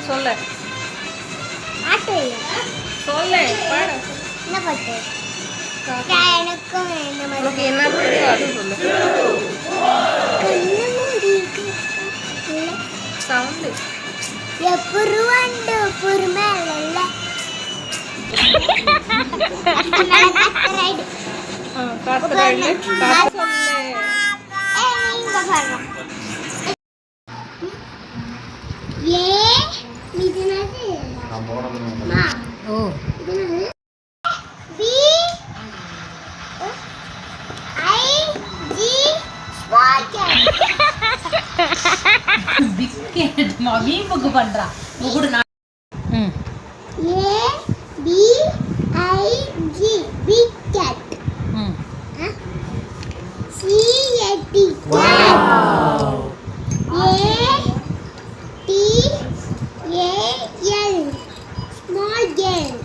சொல்லு. ஆட்டோ சொல்லு பாடு. என்ன பாட்டு? எனக்கும் என்ன மாதிரி உனக்கு என்ன பிடிக்கும் அது சொல்லு. கண்ணு மூடி சவுண்டு. எப்புரு வந்து பொறுமேல காத்து ரைடு காத்து சொல்லு. நீங்க பாருங்க. ஏ இதுனது நான் போறேன். ஓ இதுனது B I G small cat big cat mummy book பண்றா முகுடு நான் A B I G big cat C A T wow A T A L small gate